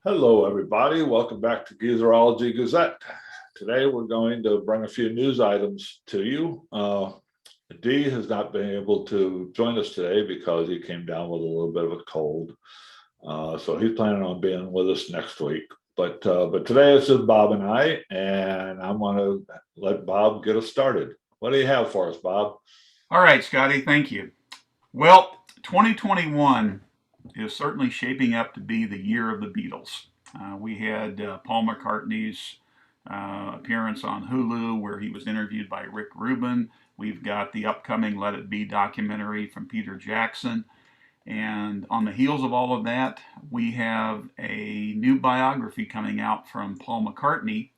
Hello, everybody. Welcome back to Geezerology Gazette. Today, we're going to bring a few news items to you. Dee has not been able to join us today because he came down with a little bit of a cold. So he's planning on being with us next week. But today it's just Bob and I, and I'm going to let Bob get us started. What do you have for us, Bob? All right, Scotty, thank you. Well, 2021 is certainly shaping up to be the year of the Beatles. We had Paul McCartney's appearance on Hulu where he was interviewed by Rick Rubin. We've got the upcoming Let It Be documentary from Peter Jackson. And on the heels of all of that, we have a new biography coming out from Paul McCartney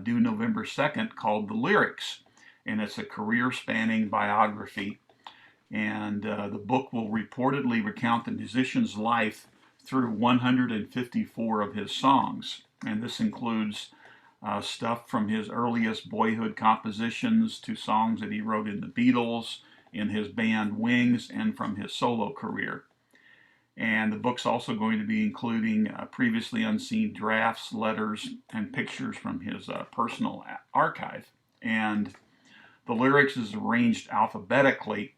due November 2nd called The Lyrics. And it's a career spanning biography. And the book will reportedly recount the musician's life through 154 of his songs. And this includes stuff from his earliest boyhood compositions to songs that he wrote in the Beatles, in his band Wings, and from his solo career. And the book's also going to be including previously unseen drafts, letters, and pictures from his personal archive. And the lyrics is arranged alphabetically,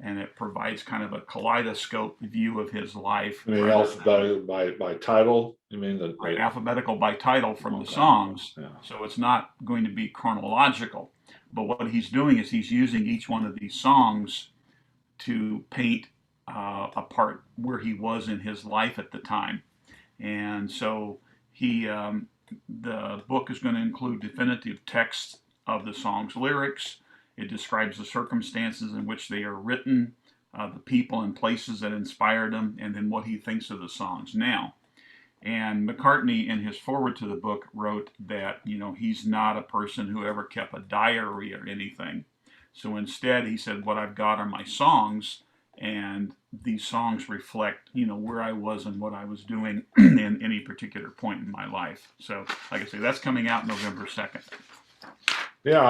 and it provides kind of a kaleidoscope view of his life. I mean, alphabetical by title? You mean alphabetical by title from the songs. Yeah. So it's not going to be chronological. But what he's doing is he's using each one of these songs to paint a part where he was in his life at the time. And so the book is going to include definitive text of the song's lyrics. It describes the circumstances in which they are written, the people and places that inspired them, and then what he thinks of the songs now. And McCartney, in his foreword to the book, wrote that, he's not a person who ever kept a diary or anything. So instead, he said, what I've got are my songs, and these songs reflect, where I was and what I was doing in any particular point in my life. So, like I say, that's coming out November 2nd. Yeah,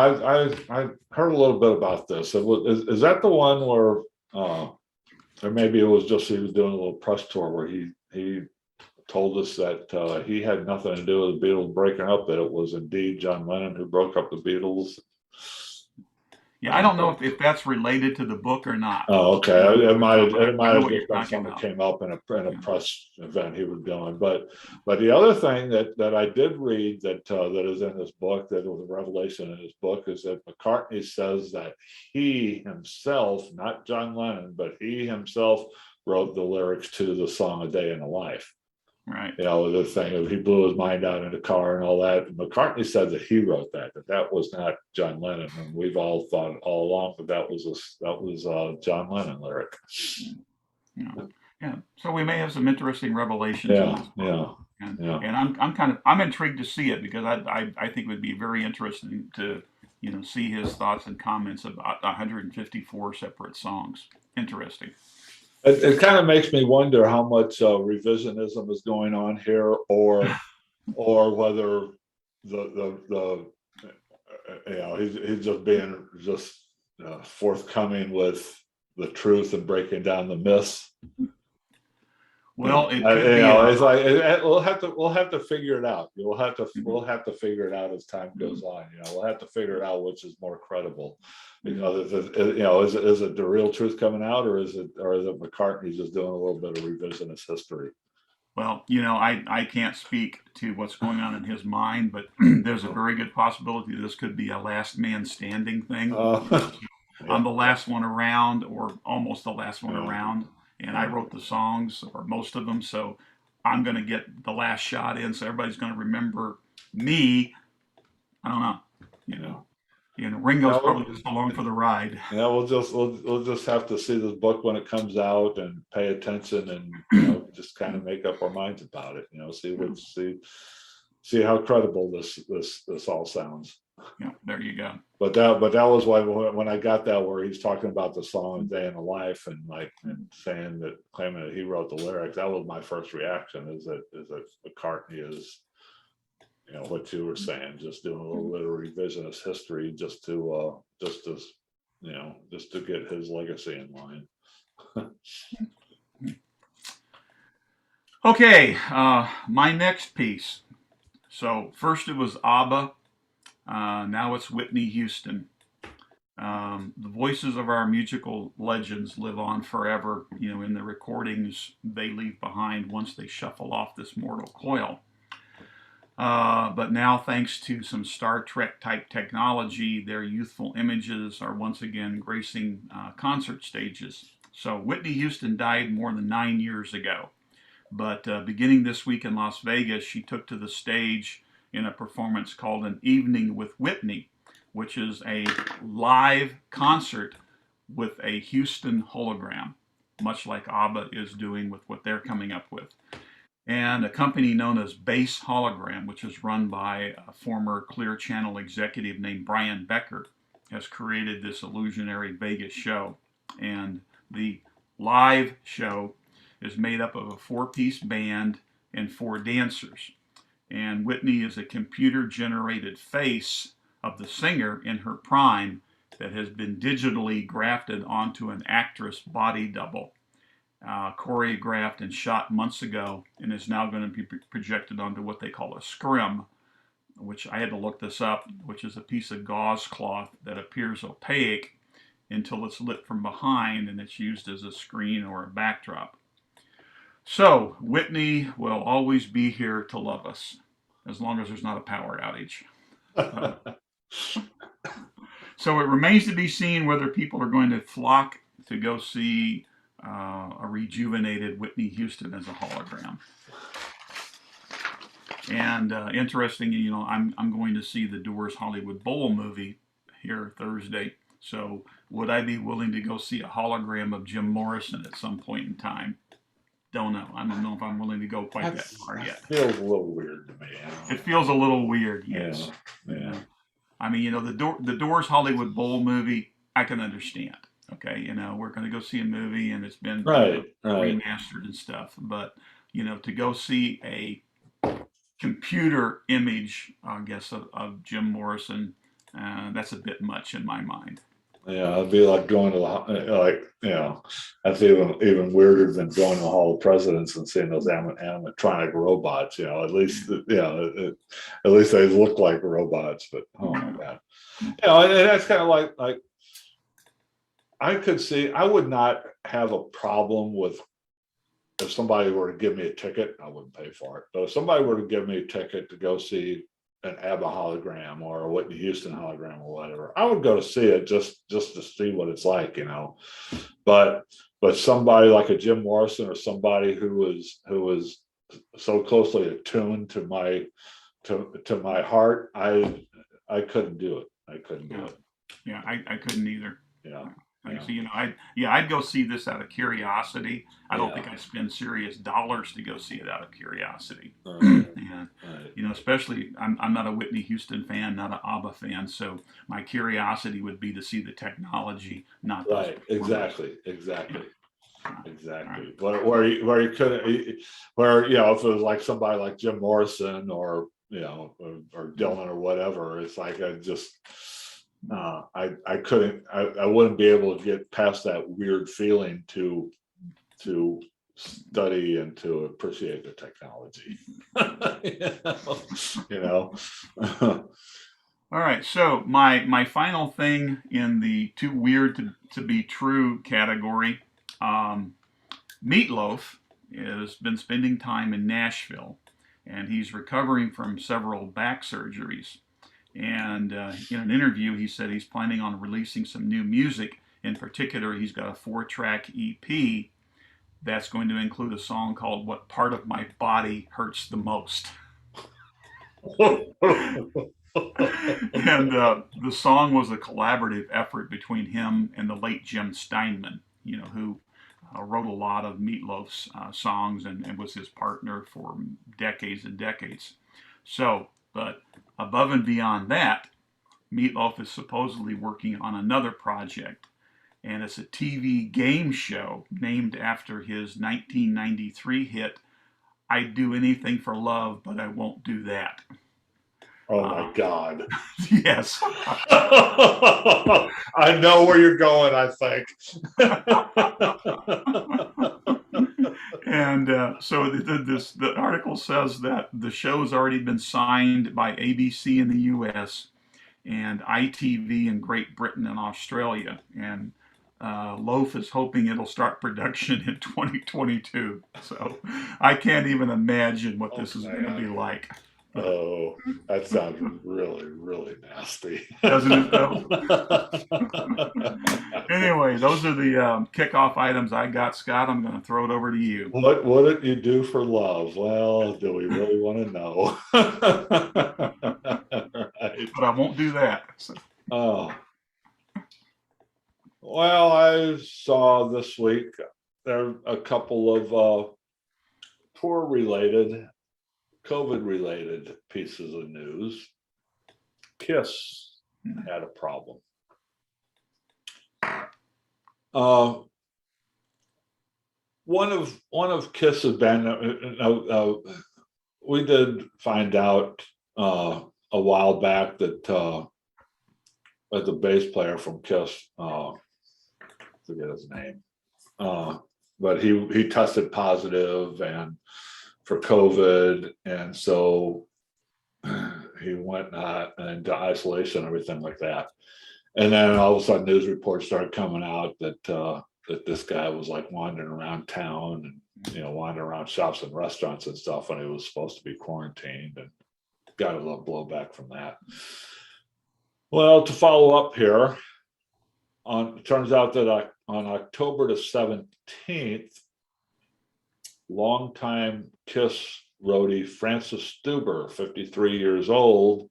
I heard a little bit about this. Is that the one where, or maybe it was just he was doing a little press tour where he told us that he had nothing to do with the Beatles breaking up, that it was indeed John Lennon who broke up the Beatles. Yeah, I don't know if that's related to the book or not. Oh, okay. It might have just been something that came up in a press event he was doing. But the other thing that I did read that is in this book, that was a revelation in his book, is that McCartney says that he himself, not John Lennon, but he himself wrote the lyrics to the song "A Day in the Life." Right. The thing of he blew his mind out in the car and all that. McCartney said that he wrote that was not John Lennon, and we've all thought all along that was a John Lennon lyric. Yeah. So we may have some interesting revelations. Yeah. And I'm intrigued to see it, because I think it would be very interesting to see his thoughts and comments about 154 separate songs. Interesting. It kind of makes me wonder how much revisionism is going on here, or whether he's just being forthcoming with the truth and breaking down the myths. Well, it it's like we'll have to figure it out. We'll have to figure it out as time goes on. We'll have to figure it out which is more credible. Is it the real truth coming out, or is it McCartney just doing a little bit of revisionist history? Well, I can't speak to what's going on in his mind, but there's a very good possibility this could be a last man standing thing. I'm the last one around, or almost the last one around, and I wrote the songs, or most of them, so I'm going to get the last shot in, so everybody's going to remember me. I don't know. Ringo's probably just along for the ride. Yeah, we'll just have to see this book when it comes out and pay attention, and just kind of make up our minds about it. See how credible this all sounds. Yeah, there you go. But that was why when I got that where he's talking about the song "A Day in the Life" and claiming that he wrote the lyrics, that was my first reaction. Is that McCartney is, what you were saying, just doing a little bit of revisionist history just to get his legacy in line. Okay, my next piece. So first it was ABBA. Now it's Whitney Houston. The voices of our musical legends live on forever, in the recordings they leave behind once they shuffle off this mortal coil. But now, thanks to some Star Trek type technology, their youthful images are once again gracing concert stages. So, Whitney Houston died more than 9 years ago. But beginning this week in Las Vegas, she took to the stage in a performance called An Evening with Whitney, which is a live concert with a Houston hologram, much like ABBA is doing with what they're coming up with. And a company known as Base Hologram, which is run by a former Clear Channel executive named Brian Becker, has created this illusionary Vegas show. And the live show is made up of a 4-piece band and 4 dancers. And Whitney is a computer-generated face of the singer in her prime that has been digitally grafted onto an actress body double, choreographed and shot months ago, and is now going to be projected onto what they call a scrim, which I had to look this up, which is a piece of gauze cloth that appears opaque until it's lit from behind and it's used as a screen or a backdrop. So Whitney will always be here to love us, as long as there's not a power outage. So it remains to be seen whether people are going to flock to go see a rejuvenated Whitney Houston as a hologram. And interesting, I'm going to see the Doors Hollywood Bowl movie here Thursday. So would I be willing to go see a hologram of Jim Morrison at some point in time? Don't know. I don't know if I'm willing to go quite that far yet. Feels a little weird to me. It feels a little weird, yes. Yeah. I mean, the Doors Hollywood Bowl movie, I can understand. Okay, we're going to go see a movie and it's been remastered and stuff. But to go see a computer image, I guess, of Jim Morrison, that's a bit much in my mind. Yeah, it'd be like going to that's even weirder than going to the Hall of Presidents and seeing those animatronic robots. At least at least they look like robots. But oh my God, and that's kind of like I could see. I would not have a problem with if somebody were to give me a ticket. I wouldn't pay for it, but if somebody were to give me a ticket to go see an ABBA hologram or a Whitney Houston hologram or whatever, I would go to see it just to see what it's like, But somebody like a Jim Morrison or somebody who was so closely attuned to my heart, I couldn't do it. I couldn't do it. Yeah, I couldn't either. Yeah. So I'd go see this out of curiosity. I don't think I'd spend serious dollars to go see it out of curiosity. Especially I'm not a Whitney Houston fan, not an ABBA fan, so my curiosity would be to see the technology, not right. Exactly. Right. Where you couldn't, if it was like somebody like Jim Morrison or or Dylan or whatever, it's like I couldn't, I wouldn't be able to get past that weird feeling to study and to appreciate the technology. All right, so my final thing in the too weird to be true category, Meatloaf has been spending time in Nashville, and he's recovering from several back surgeries. And in an interview, he said he's planning on releasing some new music. In particular, he's got a 4-track EP that's going to include a song called "What Part of My Body Hurts the Most." And the song was a collaborative effort between him and the late Jim Steinman, who wrote a lot of Meatloaf's songs and was his partner for decades and decades. So, but above and beyond that, Meatloaf is supposedly working on another project, and it's a TV game show named after his 1993 hit, "I'd Do Anything for Love, But I Won't Do That." Oh my God. Yes. I know where you're going, I think. And so the article says that the show's already been signed by ABC in the U.S. and ITV in Great Britain and Australia. And Loaf is hoping it'll start production in 2022. So I can't even imagine what this is going to be like. Oh, that sounds really, really nasty. Doesn't it though? Anyway, those are the kickoff items I got, Scott. I'm going to throw it over to you. What wouldn't you do for love? Well, do we really want to know? Right. But I won't do that. So. Oh. Well, I saw this week there are a couple of tour-related, COVID-related pieces of news. Kiss had a problem. One of Kiss's band. We did find out a while back that the bass player from Kiss, forget his name, but he tested positive and for COVID, and so he went into isolation and everything like that. And then all of a sudden, news reports started coming out that that this guy was like wandering around town and wandering around shops and restaurants and stuff when he was supposed to be quarantined, and got a little blowback from that. Well, to follow up here, it turns out that on October the 17th, longtime Kiss roadie Francis Stuber, 53 years old,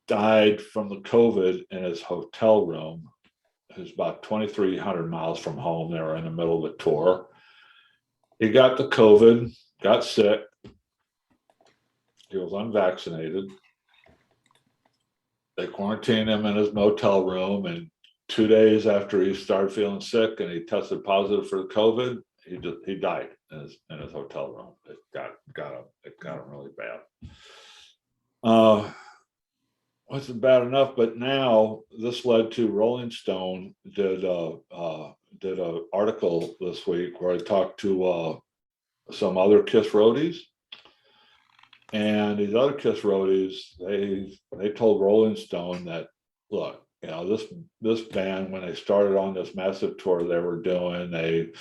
died from the COVID in his hotel room. It was about 2,300 miles from home. They were in the middle of a tour. He got the COVID, got sick. He was unvaccinated. They quarantined him in his motel room, and 2 days after he started feeling sick and he tested positive for the COVID, he died in his hotel room. It got him really bad. Wasn't bad enough, but now this led to Rolling Stone did an article this week where I talked to some other Kiss roadies, and these other Kiss roadies they told Rolling Stone that, look, this band, when they started on this massive tour they were doing, they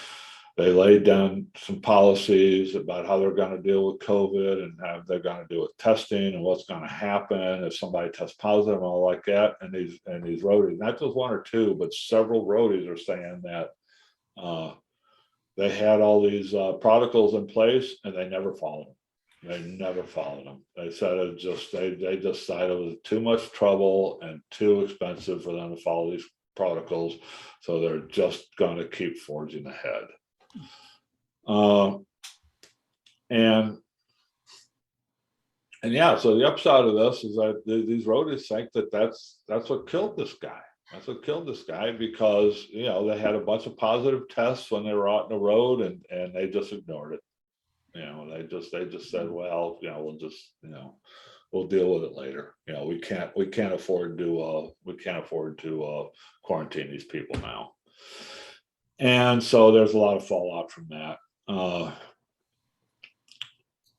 laid down some policies about how they're going to deal with COVID and how they're going to deal with testing and what's going to happen if somebody tests positive and all like that. And these roadies, not just one or two, but several roadies are saying that they had all these protocols in place and they never followed them. They never followed them. They said they just decided it was too much trouble and too expensive for them to follow these protocols, so they're just going to keep forging ahead. And yeah, so the upside of this is that these roadies think that that's what killed this guy. That's what killed this guy, because they had a bunch of positive tests when they were out on the road, and they just ignored it. They just said, well, we'll deal with it later. We can't afford to quarantine these people now. And so there's a lot of fallout from that.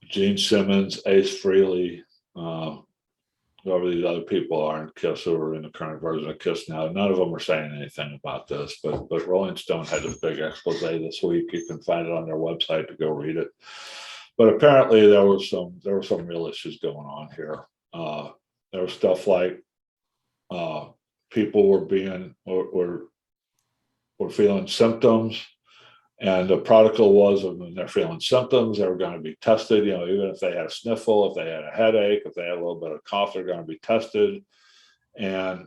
Gene Simmons, Ace Frehley, whoever these other people are in Kiss who are in the current version of Kiss now, none of them are saying anything about this, but Rolling Stone had a big expose this week. You can find it on their website to go read it. But apparently there were some real issues going on here. There was stuff like people were feeling symptoms, and the protocol was when they're feeling symptoms, they were going to be tested. Even if they had a sniffle, if they had a headache, if they had a little bit of cough, they're going to be tested. And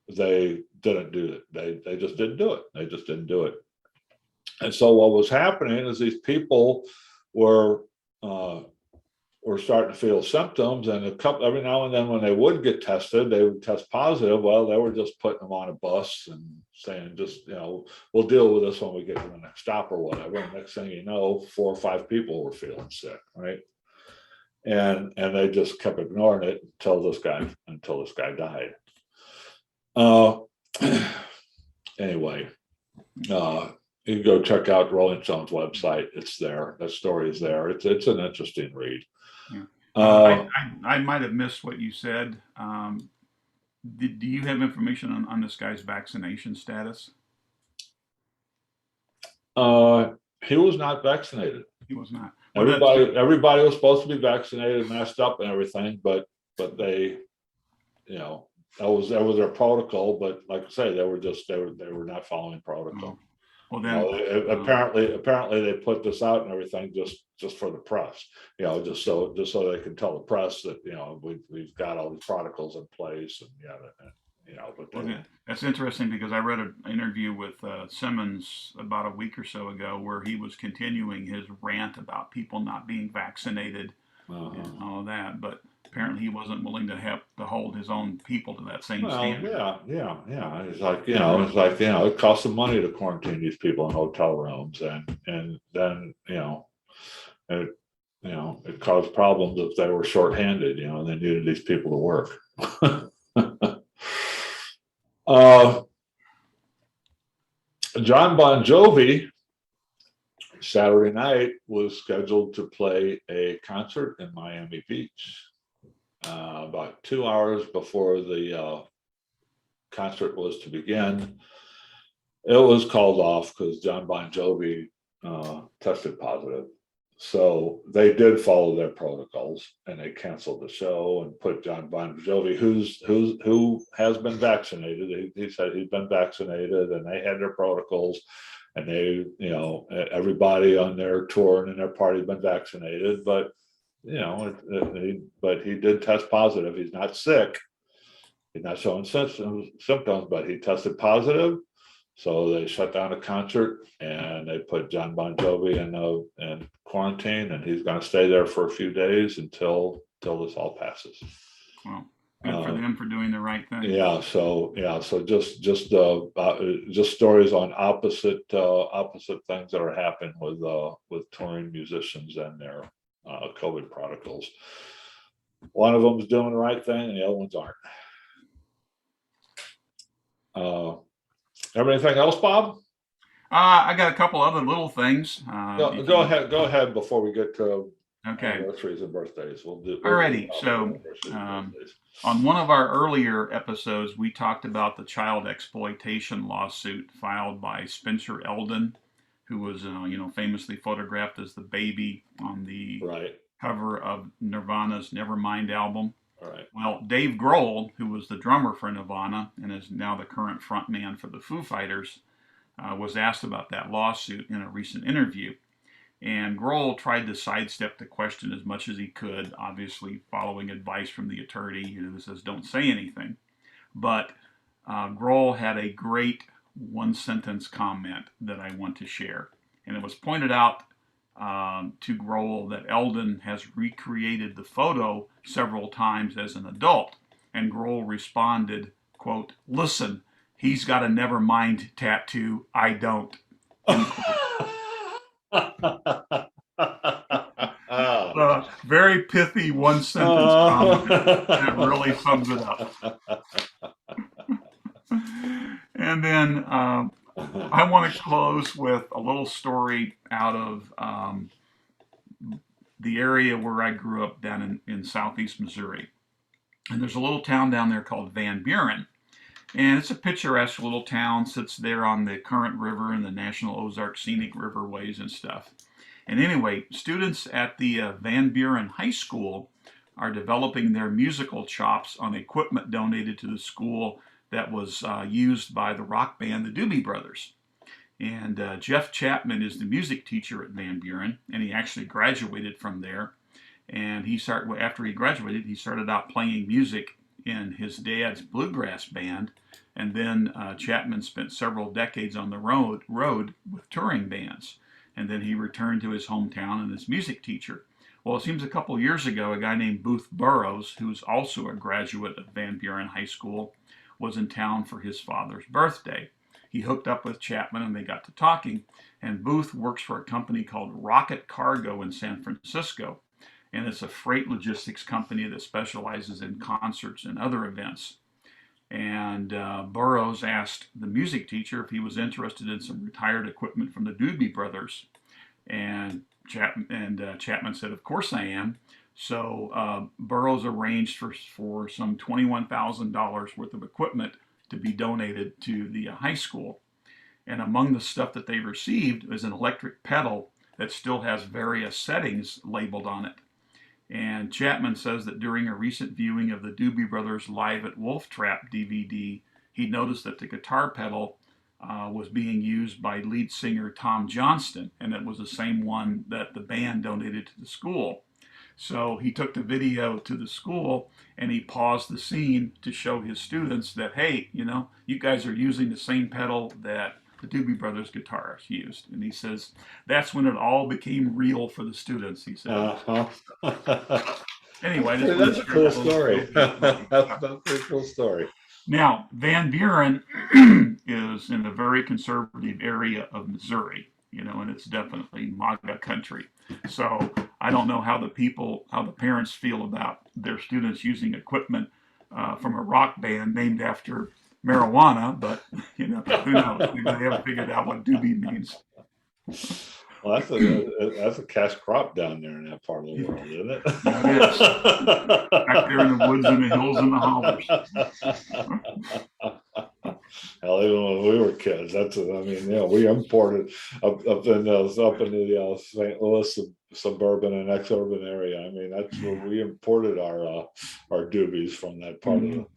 they didn't do it. They just didn't do it. They just didn't do it. And so what was happening is these people were starting to feel symptoms, and every now and then when they would get tested, they would test positive. Well, they were just putting them on a bus and saying, we'll deal with this when we get to the next stop or whatever. And next thing you know, 4 or 5 people were feeling sick, right? And they just kept ignoring it until this guy died. Anyway, You can go check out Rolling Stone's website. It's there. That story is there. It's an interesting read. Yeah. Uh, I might have missed what you said. Do you have information on this guy's vaccination status? he was not vaccinated. He was not. Well, that's Everybody was supposed to be vaccinated, masked up, and everything, but they, that was their protocol. But like I say, they were not following protocol. well then Apparently they put this out and everything just for the press, just so they can tell the press that we've got all these protocols in place, and that's interesting because I read an interview with Simmons about a week or so ago where he was continuing his rant about people not being vaccinated and all of that, but apparently he wasn't willing to hold his own people to that same standard. Yeah. It's like it costs some money to quarantine these people in hotel rooms, and then it caused problems if they were shorthanded, and they needed these people to work. John Bon Jovi Saturday night was scheduled to play a concert in Miami Beach. About 2 hours before the concert was to begin, it was called off because John Bon Jovi tested positive. So they did follow their protocols and they canceled the show and put John Bon Jovi, who has been vaccinated. He said he'd been vaccinated, and they had their protocols, and they, everybody on their tour and in their party had been vaccinated, but but he did test positive. He's not sick. He's not showing symptoms, but he tested positive. So they shut down the concert and they put John Bon Jovi in quarantine, and he's going to stay there for a few days until this all passes. Well, good for them for doing the right thing. So just stories on opposite things that are happening with touring musicians and their COVID protocols. One of them is doing the right thing, and the other ones aren't. Have anything else, Bob? I got a couple other little things. Go ahead before we get to okay anniversaries and birthdays. Alrighty. So on one of our earlier episodes, we talked about the child exploitation lawsuit filed by Spencer Eldon, who was famously photographed as the baby on the cover of Nirvana's Nevermind album. Right. Well, Dave Grohl, who was the drummer for Nirvana and is now the current frontman for the Foo Fighters, was asked about that lawsuit in a recent interview. And Grohl tried to sidestep the question as much as he could, obviously following advice from the attorney who says don't say anything. But Grohl had a great one-sentence comment that I want to share. And it was pointed out to Grohl that Eldon has recreated the photo several times as an adult. And Grohl responded, quote, "Listen, he's got a Nevermind tattoo. I don't." Very pithy one sentence comment that really sums it up. And then I want to close with a little story out of the area where I grew up down in southeast Missouri. And there's a little town down there called Van Buren. And it's a picturesque little town, sits there on the Current River and the National Ozark Scenic Riverways and stuff. And anyway, students at the Van Buren High School are developing their musical chops on equipment donated to the school that was used by the rock band the Doobie Brothers. And Jeff Chapman is the music teacher at Van Buren, and he actually graduated from there. And after he graduated, he started out playing music in his dad's bluegrass band. And then Chapman spent several decades on the road with touring bands. And then he returned to his hometown and his music teacher. Well, it seems a couple years ago, a guy named Booth Burrows, who's also a graduate of Van Buren High School, was in town for his father's birthday. He hooked up with Chapman and they got to talking. And Booth works for a company called Rocket Cargo in San Francisco. And it's a freight logistics company that specializes in concerts and other events. And Burroughs asked the music teacher if he was interested in some retired equipment from the Doobie Brothers. And Chapman said, "Of course I am." So Burroughs arranged for some $21,000 worth of equipment to be donated to the high school. And among the stuff that they received is an electric pedal that still has various settings labeled on it. And Chapman says that during a recent viewing of the Doobie Brothers Live at Wolf Trap DVD, he noticed that the guitar pedal was being used by lead singer Tom Johnston, and it was the same one that the band donated to the school. So he took the video to the school and he paused the scene to show his students that, hey, you guys are using the same pedal that the Doobie Brothers guitarist used. And he says, that's when it all became real for the students, he said. Anyway, that's a cool story. That's a pretty cool story. Now, Van Buren is in a very conservative area of Missouri, and it's definitely MAGA country. So I don't know how the parents feel about their students using equipment from a rock band named after marijuana, but who knows? Maybe they haven't figured out what doobie means. Well, that's a cash crop down there in that part of the world, isn't it? Yeah, it is. Back there in the woods and the hills and the hollers. Hell, even when we were kids, we imported up in the St. Louis suburban and ex-urban area. That's where we imported our doobies from that part of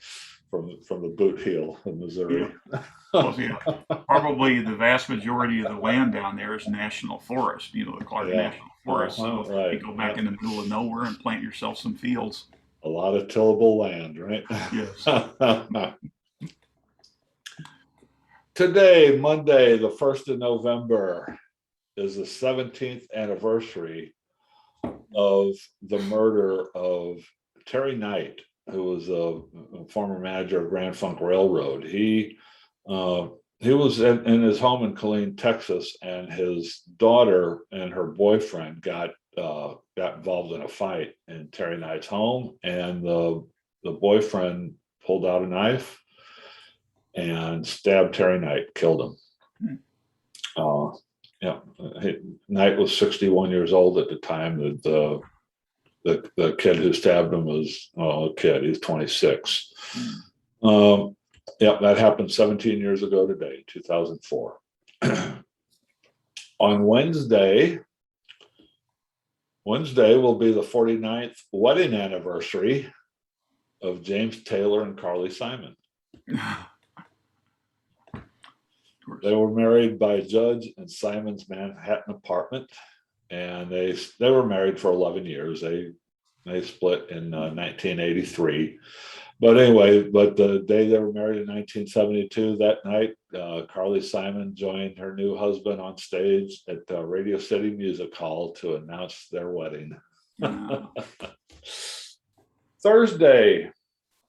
from the boot heel in Missouri. Yeah. Well, yeah, probably the vast majority of the land down there is national forest, the Clark National Forest. So right. You go back in the middle of nowhere and plant yourself some fields. A lot of tillable land, right? Yes. Today, Monday, the 1st of November, is the 17th anniversary of the murder of Terry Knight, who was a former manager of Grand Funk Railroad. He was in his home in Killeen, Texas, and his daughter and her boyfriend got involved in a fight in Terry Knight's home, and the boyfriend pulled out a knife and stabbed Terry Knight, killed him. Knight was 61 years old at the time. The kid who stabbed him was a kid. He's 26. That happened 17 years ago today, 2004. On Wednesday will be the 49th wedding anniversary of James Taylor and Carly Simon. They were married by a judge in Simon's Manhattan apartment, and they were married for 11 years. They split in 1983. But anyway, the day they were married in 1972, that night, Carly Simon joined her new husband on stage at the Radio City Music Hall to announce their wedding. Thursday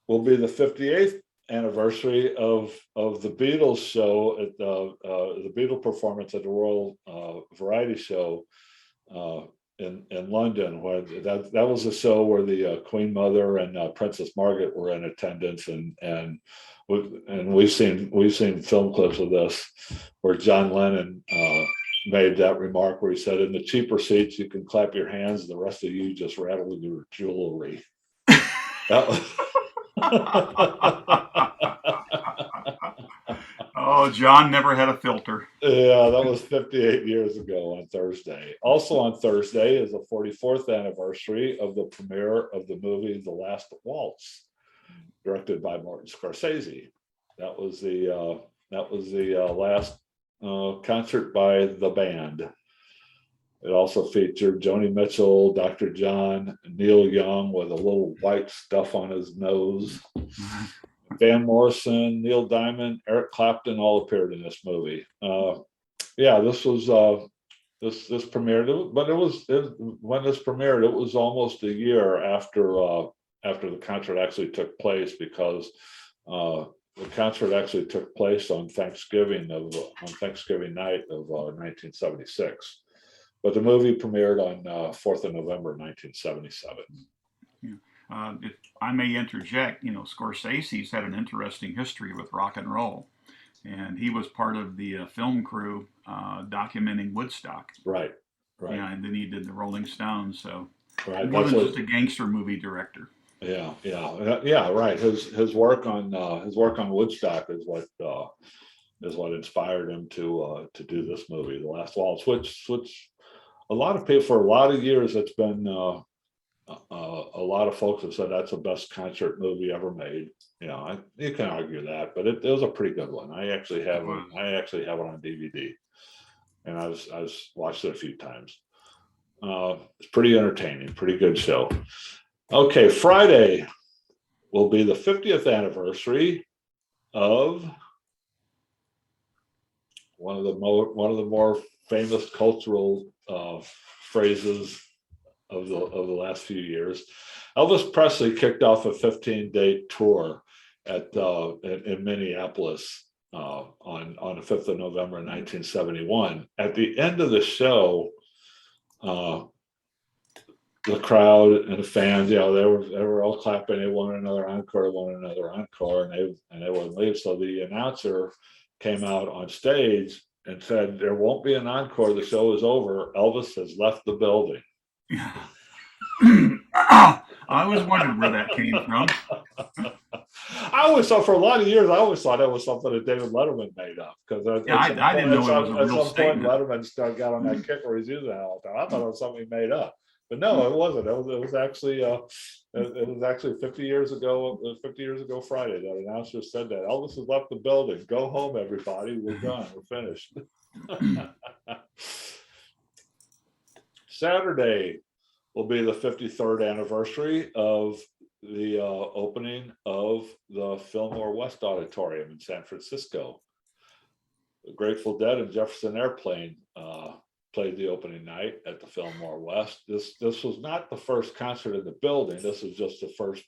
will be the 58th anniversary of the Beatles show at the Beatle performance at the Royal Variety Show in London, where that was a show where the Queen Mother and Princess Margaret were in attendance, and we've seen film clips of this where John Lennon made that remark where he said, "In the cheaper seats, you can clap your hands, the rest of you just rattle your jewelry." That was Oh, John never had a filter. Yeah, that was 58 years ago on Thursday. Also on Thursday is the 44th anniversary of the premiere of the movie The Last Waltz, directed by Martin Scorsese. That was the last concert by the band. It also featured Joni Mitchell, Dr. John, Neil Young with a little white stuff on his nose. Van Morrison, Neil Diamond, Eric Clapton all appeared in this movie. This was this premiered, but when this premiered, it was almost a year after the concert actually took place, because the concert actually took place on Thanksgiving night of 1976. But the movie premiered on 4th of November, 1977. Yeah. If I may interject, Scorsese's had an interesting history with rock and roll, and he was part of the film crew documenting Woodstock. Right. Yeah, and then he did the Rolling Stones, so Right. more That's than what. just a gangster movie director. Yeah. Right. His work on Woodstock is what inspired him to do this movie, The Last Waltz, which a lot of people, for a lot of years, it's been a lot of folks have said that's the best concert movie ever made. You can argue that, but it was a pretty good one. I actually have it. Wow. I actually have it on DVD, and I was watched it a few times. It's pretty entertaining, pretty good show. Okay, Friday will be the 50th anniversary of one of the more famous cultural phrases of the last few years. Elvis Presley kicked off a 15-day tour in Minneapolis on the 5th of November 1971. At the end of the show, the crowd and the fans, they were all clapping. They wanted another encore, and they wouldn't leave. So the announcer came out on stage and said, "There won't be an encore. The show is over. Elvis has left the building." I always wondered where that came from. I always thought, for a lot of years, I always thought that was something that David Letterman made up, because I didn't know it was a real statement. Letterman got on that kick where he's using that all the time. I thought it was something he made up, but no, it wasn't. It was actually 50 years ago. 50 years ago Friday, that announcer said that Elvis has left the building. Go home, everybody. We're done. We're finished. Saturday will be the 53rd anniversary of the opening of the Fillmore West Auditorium in San Francisco. The Grateful Dead and Jefferson Airplane played the opening night at the Fillmore West. This was not the first concert in the building. This was just the first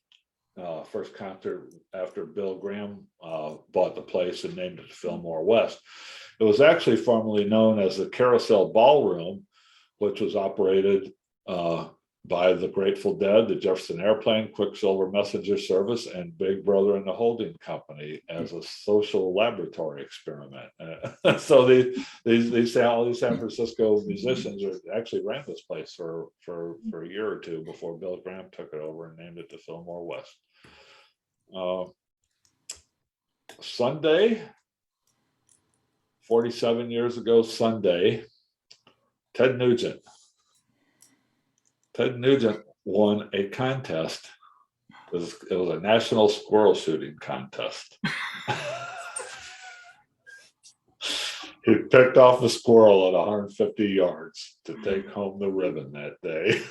concert after Bill Graham bought the place and named it Fillmore West. It was actually formerly known as the Carousel Ballroom, which was operated by the Grateful Dead, the Jefferson Airplane, Quicksilver Messenger Service, and Big Brother and the Holding Company as a social laboratory experiment. So these San Francisco musicians actually ran this place for a year or two before Bill Graham took it over and named it the Fillmore West. Sunday, 47 years ago Sunday, Ted Nugent won a contest. It was a national squirrel shooting contest. He picked off a squirrel at 150 yards to take home the ribbon that day.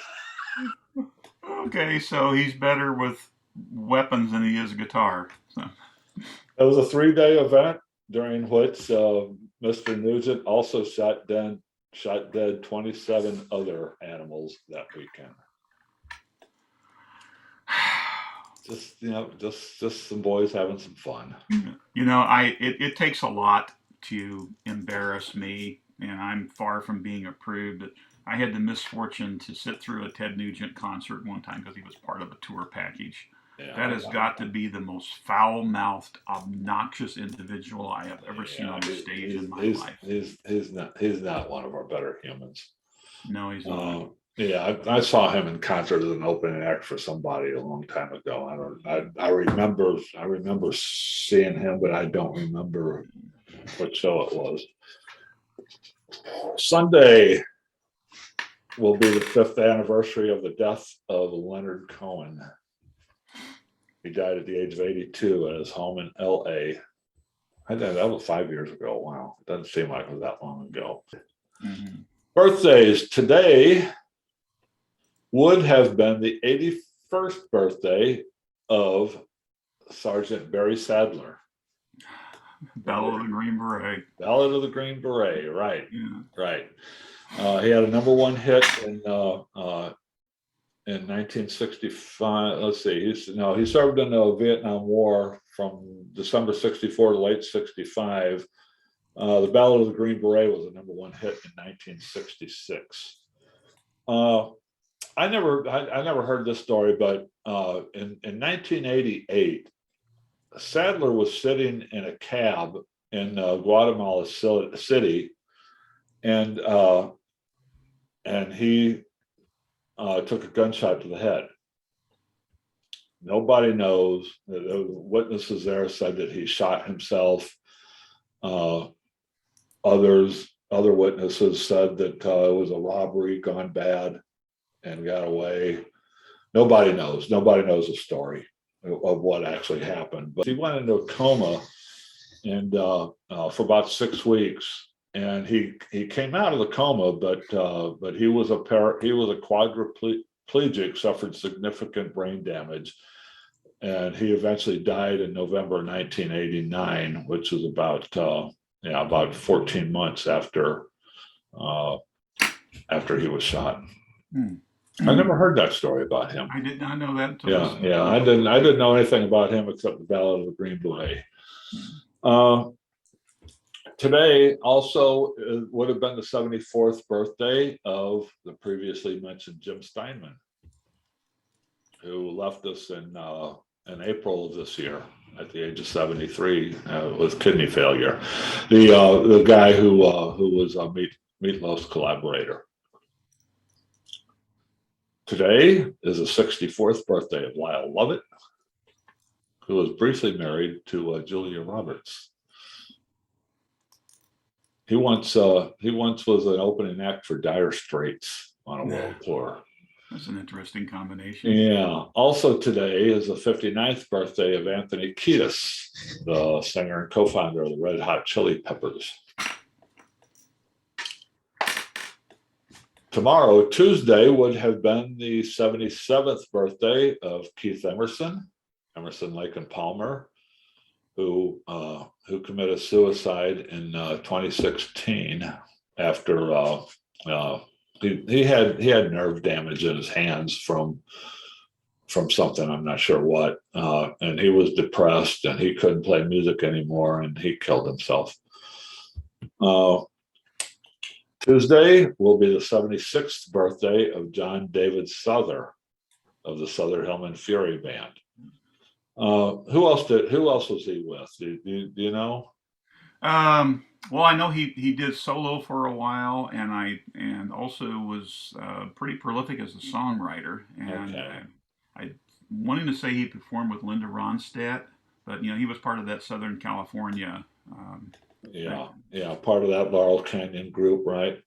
Okay, so he's better with weapons than he is guitar. So. It was a 3-day event during which Mr. Nugent also shot dead 27 other animals that weekend. Just some boys having some fun. It takes a lot to embarrass me, and I'm far from being a prude, but I had the misfortune to sit through a Ted Nugent concert one time because he was part of a tour package. Yeah, that has got to be the most foul-mouthed, obnoxious individual I have ever seen on a stage in my life. He's not one of our better humans. No, he's not. I saw him in concert as an opening act for somebody a long time ago. I remember seeing him, but I don't remember what show it was. Sunday will be the 5th anniversary of the death of Leonard Cohen. He died at the age of 82 at his home in L.A. That was 5 years ago. Wow, it doesn't seem like it was that long ago. Mm-hmm. Birthdays today would have been the 81st birthday of Sergeant Barry Sadler. Ballad of the Green Beret. Ballad of the Green Beret, right. Yeah. Right. He had a #1 hit in 1965. Let's see. He served in the Vietnam War from December 64 to late 65. The Ballad of the Green Beret was a #1 hit in 1966. I never heard this story, but in 1988, Sadler was sitting in a cab in Guatemala City, and he took a gunshot to the head. Nobody knows. The witnesses there said that he shot himself. Other witnesses said that it was a robbery gone bad and got away. Nobody knows. Nobody knows the story of what actually happened. But he went into a coma and for about 6 weeks, and he came out of the coma, but he was a quadriplegic, suffered significant brain damage, and he eventually died in November 1989, which is about 14 months after he was shot. I never heard that story about him. I did not know that until I didn't know anything about him except the Ballad of the Green Beret. Today also would have been the 74th birthday of the previously mentioned Jim Steinman, who left us in April of this year at the age of 73 with kidney failure. The guy who was Meatloaf's collaborator. Today is the 64th birthday of Lyle Lovett, who was briefly married to Julia Roberts. He once was an opening act for Dire Straits on a world tour. That's an interesting combination. Yeah. Also today is the 59th birthday of Anthony Kiedis, the singer and co-founder of the Red Hot Chili Peppers. Tomorrow, Tuesday, would have been the 77th birthday of Keith Emerson, Lake and Palmer, who committed suicide in 2016 after he had nerve damage in his hands from something, I'm not sure what, and he was depressed and he couldn't play music anymore and he killed himself. Tuesday will be the 76th birthday of John David Souther of the Souther Hillman Fury Band. Who else was he with? Do you know? Well, I know he did solo for a while, and also was pretty prolific as a songwriter. And Okay. I wanting to say he performed with Linda Ronstadt, but he was part of that Southern California. Part of that Laurel Canyon group, right?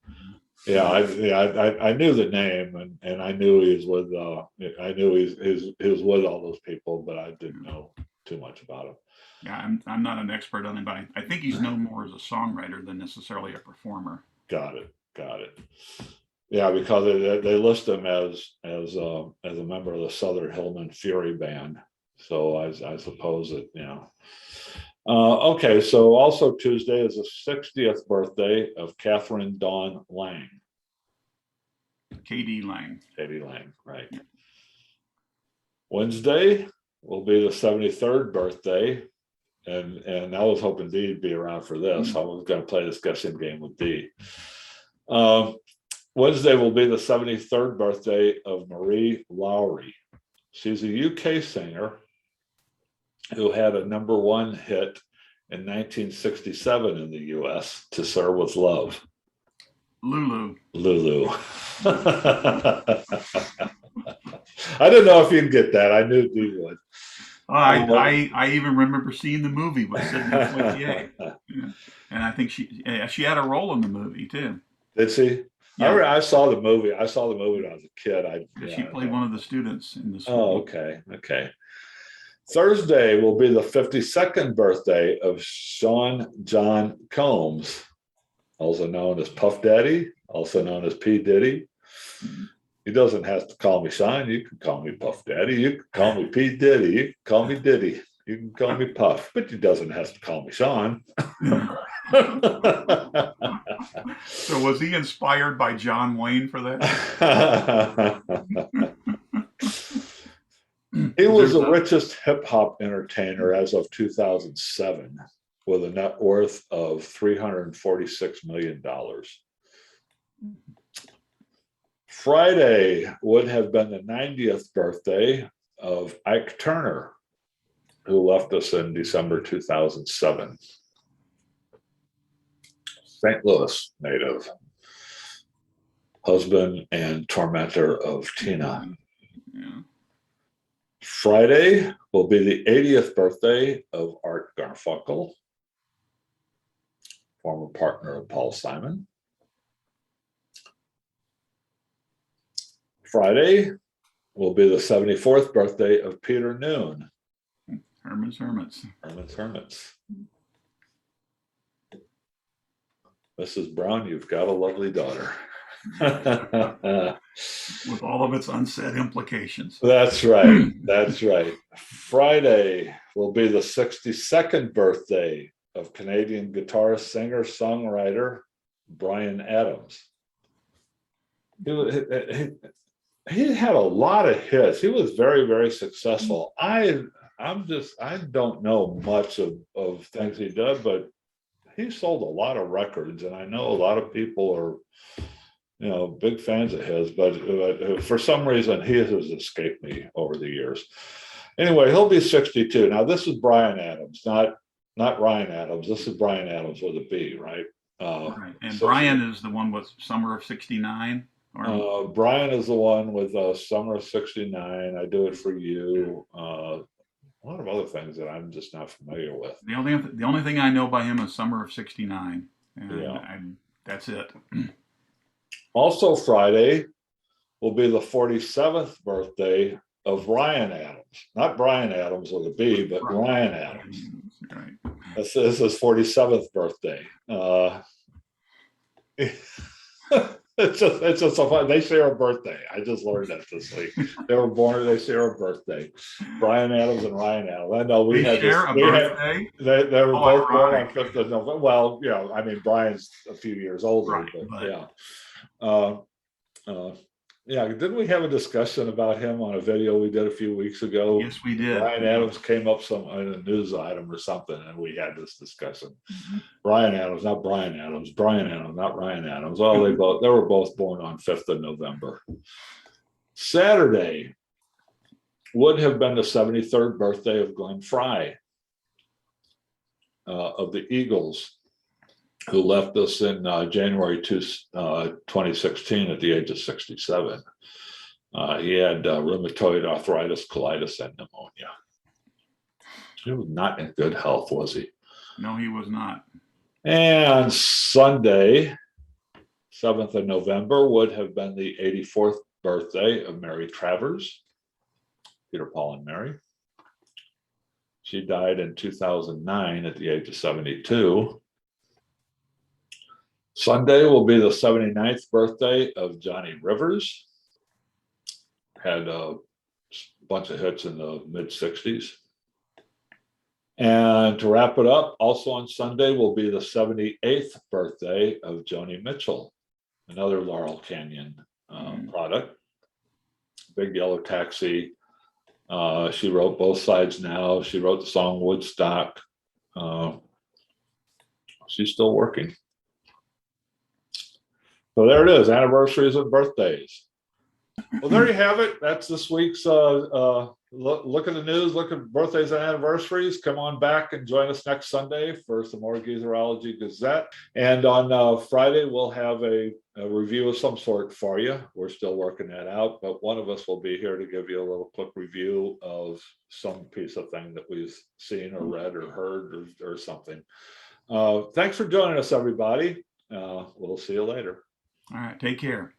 I knew the name, and I knew he was with he was with all those people, but I didn't know too much about him. Yeah, I'm not an expert on him, but I think he's known more as a songwriter than necessarily a performer. Got it. Yeah, because they list him as a member of the Souther Hillman Fury Band. So I suppose that okay, so also Tuesday is the 60th birthday of Catherine Dawn Lang. K.D. Lang. K.D. Lang, right. Wednesday will be the 73rd birthday, and I was hoping Dee would be around for this. I was going to play this guessing game with Dee. Wednesday will be the 73rd birthday of Marie Lowry. She's a UK singer who had a #1 hit in 1967 in the US, To Serve With Love. Lulu. I didn't know if you'd get that. I knew Dee would. I even remember seeing the movie with Sidney Poitier. And I think she had a role in the movie too. Did she? Yeah. I saw the movie. I saw the movie when I was a kid. She played one of the students in the school. Oh, okay. Thursday will be the 52nd birthday of Sean John Combs, also known as Puff Daddy, also known as P. Diddy. He doesn't have to call me Sean. You can call me Puff Daddy. You can call me P. Diddy. You can call me Diddy. You can call me Puff, but he doesn't have to call me Sean. So was he inspired by John Wayne for that? He was the richest hip hop entertainer as of 2007, with a net worth of $346 million. Friday would have been the 90th birthday of Ike Turner, who left us in December 2007. St. Louis native, husband and tormentor of Tina. Yeah. Friday will be the 80th birthday of Art Garfunkel, former partner of Paul Simon. Friday will be the 74th birthday of Peter Noon. Herman's Hermits. Herman's Hermits. Mrs. Brown, you've got a lovely daughter. With all of its unsaid implications. That's right. That's right. Friday will be the 62nd birthday of Canadian guitarist, singer, songwriter Bryan Adams. He had a lot of hits. He was very, very successful. I don't know much of things he did, but he sold a lot of records, and I know a lot of people are, big fans of his, but for some reason he has escaped me over the years. Anyway, he'll be 62. Now, this is Bryan Adams, not Ryan Adams. This is Bryan Adams with a B, right? Right. And Bryan is the one with Summer of '69? Bryan is the one with Summer of '69, I Do It For You, a lot of other things that I'm just not familiar with. The only thing I know by him is Summer of '69. And that's it. Also Friday will be the 47th birthday of Ryan Adams. Not Bryan Adams with a B, but Ryan Adams. Right. This is his 47th birthday. It's just so fun. They share a birthday. I just learned that this week. They were born, they share a birthday. Bryan Adams and Ryan Adams. I know we had share a birthday. They were both born on ironic. 5th of November. Well, I mean, Brian's a few years older, Right, but yeah. Didn't we have a discussion about him on a video we did a few weeks ago? Yes, we did. Bryan Adams came up in a news item or something, and we had this discussion. Bryan Adams, not Bryan Adams. Bryan Adams, not Ryan Adams. Well, they were both born on 5th of November. Saturday would have been the 73rd birthday of Glenn Frey of the Eagles, who left us in January 2016 at the age of 67. He had rheumatoid arthritis, colitis, and pneumonia. He was not in good health, was he? No, he was not. And Sunday, 7th of November, would have been the 84th birthday of Mary Travers, Peter, Paul, and Mary. She died in 2009 at the age of 72. Sunday will be the 79th birthday of Johnny Rivers. Had a bunch of hits in the mid-60s. And to wrap it up, also on Sunday will be the 78th birthday of Joni Mitchell, another Laurel Canyon product. Big Yellow Taxi. She wrote Both Sides Now. She wrote the song Woodstock. She's still working. So there it is, anniversaries and birthdays. Well, there you have it. That's this week's look at the news, look at birthdays and anniversaries. Come on back and join us next Sunday for some more Geezerology Gazette. And on Friday, we'll have a review of some sort for you. We're still working that out, but one of us will be here to give you a little quick review of some piece of thing that we've seen or read or heard or something. Thanks for joining us, everybody. We'll see you later. All right, take care.